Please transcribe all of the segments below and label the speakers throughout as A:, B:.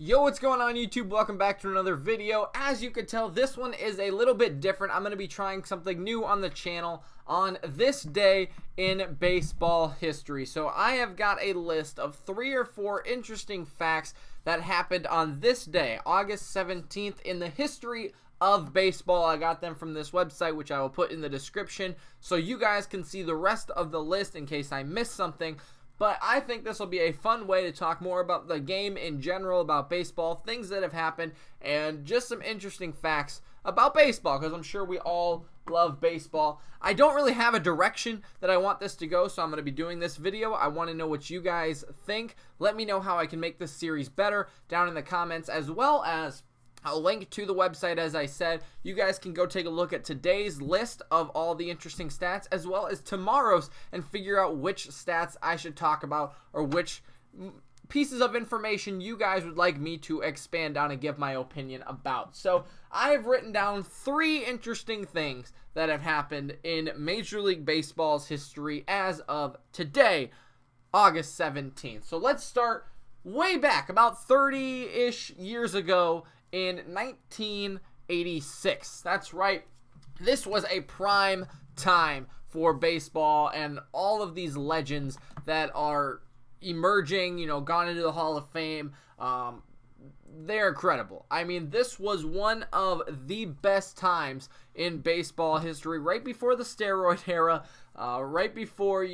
A: Yo, what's going on YouTube? Welcome back to another video. As you can tell, this one is a little bit different. I'm going to be trying something new on the channel on this day in baseball history. So I have got a list of 3 or 4 interesting facts that happened on this day, August 17th, in the history of baseball. I got them from this website, which I will put in the description, so you guys can see the rest of the list in case I missed something. But I think this will be a fun way to talk more about the game in general, about baseball, things that have happened, and just some interesting facts about baseball, because I'm sure we all love baseball. I don't really have a direction that I want this to go, so I'm going to be doing this video. I want to know what you guys think. Let me know how I can make this series better down in the comments, as well as I'll link to the website. As I said, you guys can go take a look at today's list of all the interesting stats, as well as tomorrow's, and figure out which stats I should talk about, or which pieces of information you guys would like me to expand on and give my opinion about. So I have written down 3 interesting things that have happened in Major League Baseball's history as of today, August 17th. So let's start way back, about 30-ish years ago, in 1986. That's right. This was a prime time for baseball, and all of these legends that are emerging, gone into the Hall of Fame, they're incredible. I mean, this was one of the best times in baseball history, right before the steroid era, right before,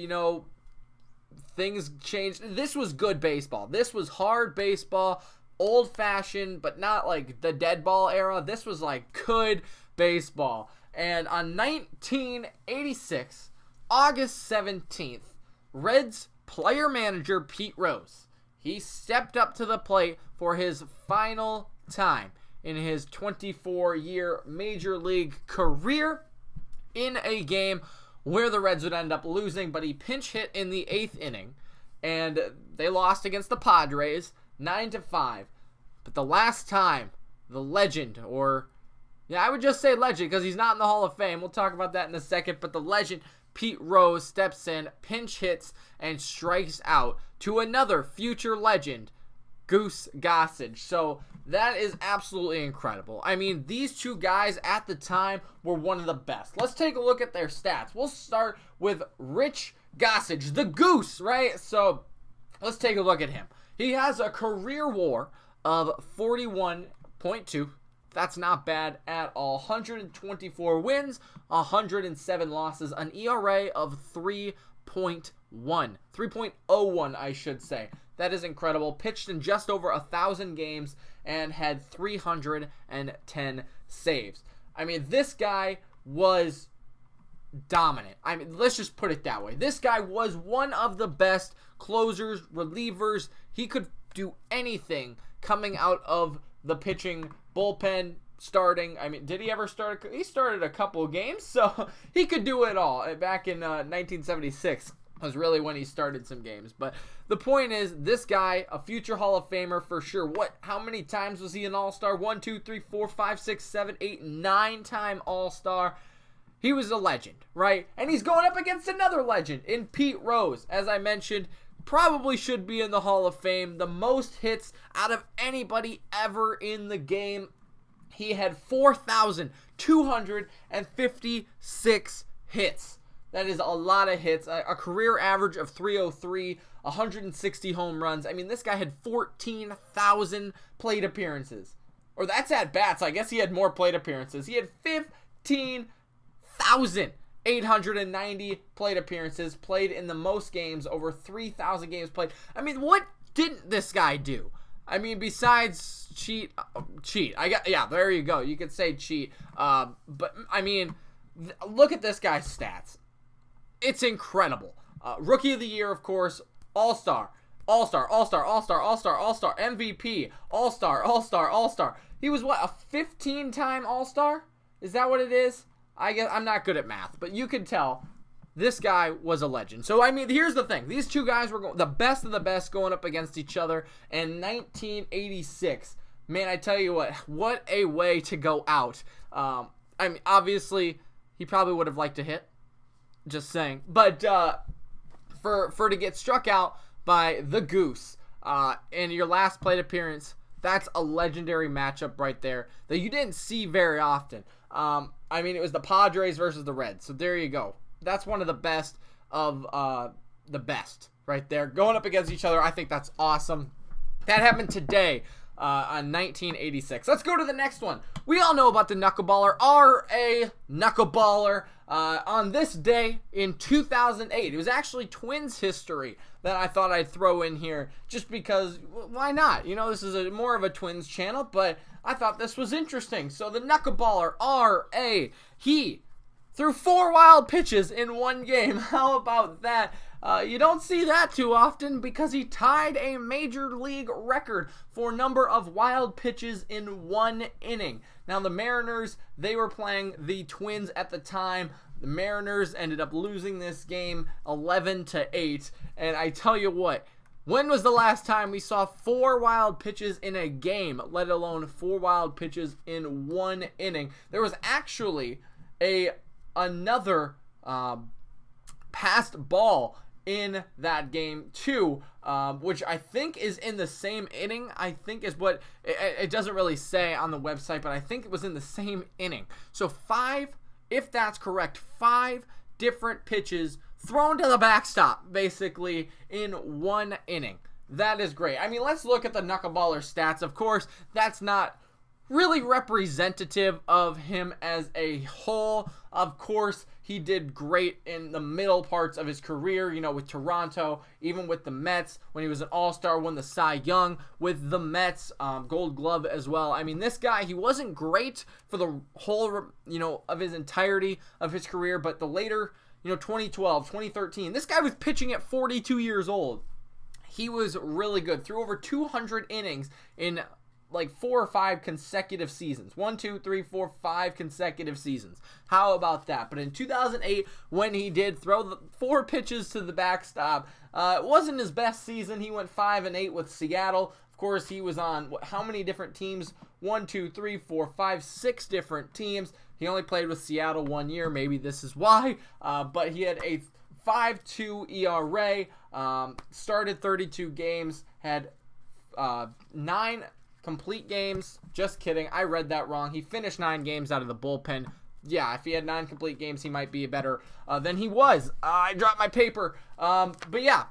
A: things changed. This was good baseball. This was hard baseball. Old-fashioned, but not like the dead ball era. This was like good baseball. And on 1986, August 17th, Reds player manager Pete Rose, he stepped up to the plate for his final time in his 24-year Major League career in a game where the Reds would end up losing, but he pinch hit in the 8th inning, and they lost against the Padres 9-5. But the last time the legend, I would just say legend because he's not in the Hall of Fame. We'll talk about that in a second. But the legend, Pete Rose, steps in, pinch hits, and strikes out to another future legend, Gossage. So that is absolutely incredible. I mean, these two guys at the time were one of the best. Let's take a look at their stats. We'll start with Rich Gossage, the Goose, right? So let's take a look at him. He has a career WAR of 41.2. That's not bad at all. 124 wins, 107 losses, an ERA of 3.1. 3.01, I should say. That is incredible. Pitched in just over 1,000 games and had 310 saves. I mean, this guy was dominant. I mean, let's just put it that way. This guy was one of the best closers, relievers. He could do anything coming out of the pitching bullpen, starting. I mean, did he ever start? He started a couple of games, so he could do it all. Back in 1976 was really when he started some games. But the point is, this guy, a future Hall of Famer for sure. How many times was he an All-Star? 1, 2, 3, 4, 5, 6, 7, 8, 9-time All-Star. He was a legend, right? And he's going up against another legend in Pete Rose. As I mentioned, probably should be in the Hall of Fame. The most hits out of anybody ever in the game. He had 4,256 hits. That is a lot of hits. A career average of 303, 160 home runs. I mean, this guy had 14,000 plate appearances. Or that's at bats. I guess he had more plate appearances. He had 15,890 plate appearances, played in the most games, over 3,000 games played. I mean, what didn't this guy do? I mean, besides cheat. There you go. You could say cheat. But I mean, look at this guy's stats. It's incredible. Rookie of the Year, of course, All-Star, MVP, All-Star. He was a 15-time All-Star? Is that what it is? I guess I'm not good at math, but you can tell this guy was a legend. So, I mean, here's the thing. These two guys were the best of the best going up against each other in 1986. Man, I tell you what a way to go out. I mean, obviously, he probably would have liked to hit. Just saying. But for to get struck out by the Goose in your last plate appearance, That's a legendary matchup right there that you didn't see very often. I mean, it was the Padres versus the Reds. So there you go. That's one of the best of the best right there. Going up against each other, I think that's awesome. That happened today on 1986. Let's go to the next one. We all know about the Knuckleballer RA Knuckleballer on this day in 2008. It was actually Twins history that I thought I'd throw in here just because, why not? You know, this is more of a Twins channel, but I thought this was interesting. So the Knuckleballer RA, he threw 4 wild pitches in one game. How about that? You don't see that too often because he tied a major league record for number of wild pitches in one inning. Now the Mariners, they were playing the Twins at the time. The Mariners ended up losing this game 11-8. And I tell you what, when was the last time we saw 4 wild pitches in a game, let alone 4 wild pitches in one inning? There was actually another passed ball in that game too, which I think is in the same inning. I think is what it doesn't really say on the website, but I think it was in the same inning. So 5, if that's correct, 5 different pitches thrown to the backstop basically in one inning. That is great. I mean, let's look at the Knuckleballer stats. Of course, that's not really representative of him as a whole. Of course, he did great in the middle parts of his career, you know, with Toronto, even with the Mets, when he was an all-star, won the Cy Young with the Mets, Gold Glove as well. I mean, this guy, he wasn't great for the whole, you know, of his entirety of his career, but the later, you know, 2012, 2013, this guy was pitching at 42 years old. He was really good, threw over 200 innings in like 4 or 5 consecutive seasons. 1, 2, 3, 4, 5 consecutive seasons. How about that? But in 2008, when he did throw the 4 pitches to the backstop, it wasn't his best season. He went 5-8 with Seattle. Of course, he was on how many different teams? 1, 2, 3, 4, 5, 6 different teams. He only played with Seattle 1 year. Maybe this is why. But he had a 5.2 ERA. Started 32 games. Had 9 complete games. Just kidding. I read that wrong. He finished 9 games out of the bullpen. Yeah, if he had 9 complete games, he might be better than he was. I dropped my paper. But yeah,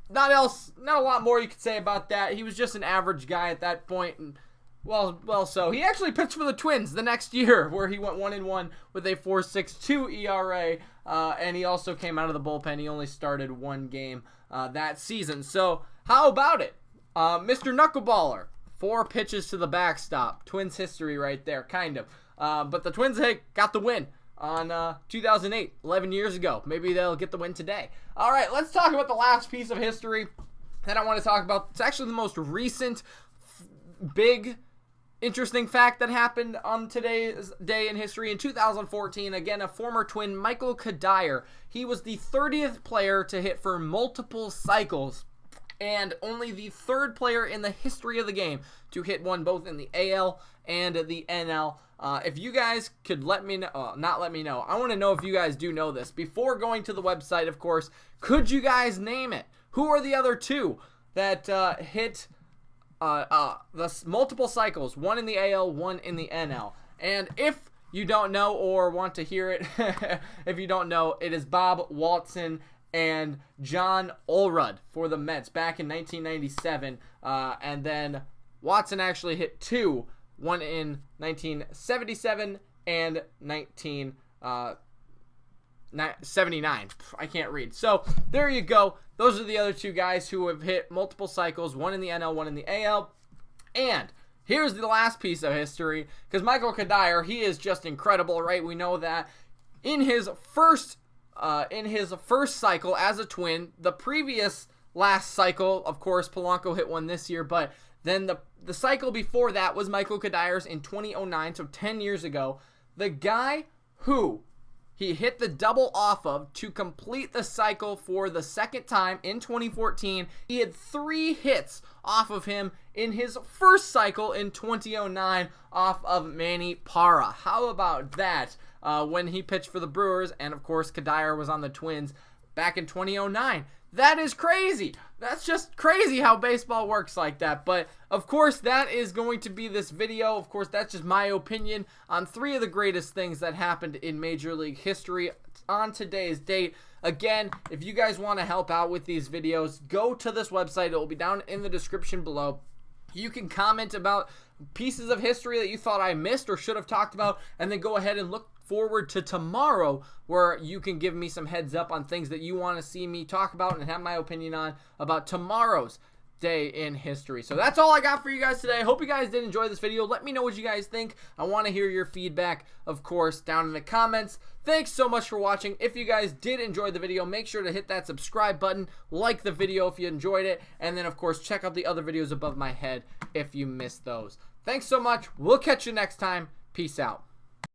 A: not a lot more you could say about that. He was just an average guy at that point. And well, so he actually pitched for the Twins the next year, where he went 1-1 with a 4.62 ERA. And he also came out of the bullpen. He only started 1 game that season. So how about it, Mr. Knuckleballer? 4 pitches to the backstop. Twins history right there, kind of. But the Twins, hey, got the win on 2008, 11 years ago. Maybe they'll get the win today. All right, let's talk about the last piece of history that I want to talk about. It's actually the most recent, big, interesting fact that happened on today's day in history. In 2014, again, a former Twin, Michael Cuddyer. He was the 30th player to hit for multiple cycles, and only the 3rd player in the history of the game to hit one both in the AL and the NL. If you guys could let me know, not let me know, I want to know if you guys do know this. Before going to the website, of course, could you guys name it? Who are the other 2 that hit the multiple cycles, 1 in the AL, 1 in the NL? And if you don't know or want to hear it, if you don't know, it is Bob Watson and John Olerud for the Mets back in 1997. And then Watson actually hit 2, one in 1977 and 1979. I can't read. So there you go. Those are the other 2 guys who have hit multiple cycles, 1 in the NL, 1 in the AL. And here's the last piece of history, because Michael Cuddyer, he is just incredible, right? We know that in his first cycle as a Twin, the previous last cycle, of course, Polanco hit 1 this year, but then the cycle before that was Michael Cuddyer's in 2009, so 10 years ago. The guy who he hit the double off of to complete the cycle for the second time in 2014, he had 3 hits off of him in his first cycle in 2009 off of Manny Parra. How about that? When he pitched for the Brewers, and of course Cuddyer was on the Twins back in 2009. That is crazy. That's just crazy how baseball works like that. But, of course, that is going to be this video. Of course, that's just my opinion on 3 of the greatest things that happened in Major League history on today's date. Again, if you guys want to help out with these videos, go to this website. It will be down in the description below. You can comment about pieces of history that you thought I missed or should have talked about, and then go ahead and look forward to tomorrow, where you can give me some heads up on things that you want to see me talk about and have my opinion on about tomorrow's day in history. So that's all I got for you guys today. I hope you guys did enjoy this video. Let me know what you guys think. I want to hear your feedback, of course, down in the comments. Thanks so much for watching. If you guys did enjoy the video, make sure to hit that subscribe button, like the video if you enjoyed it, and then, of course, check out the other videos above my head if you missed those. Thanks so much. We'll catch you next time. Peace out.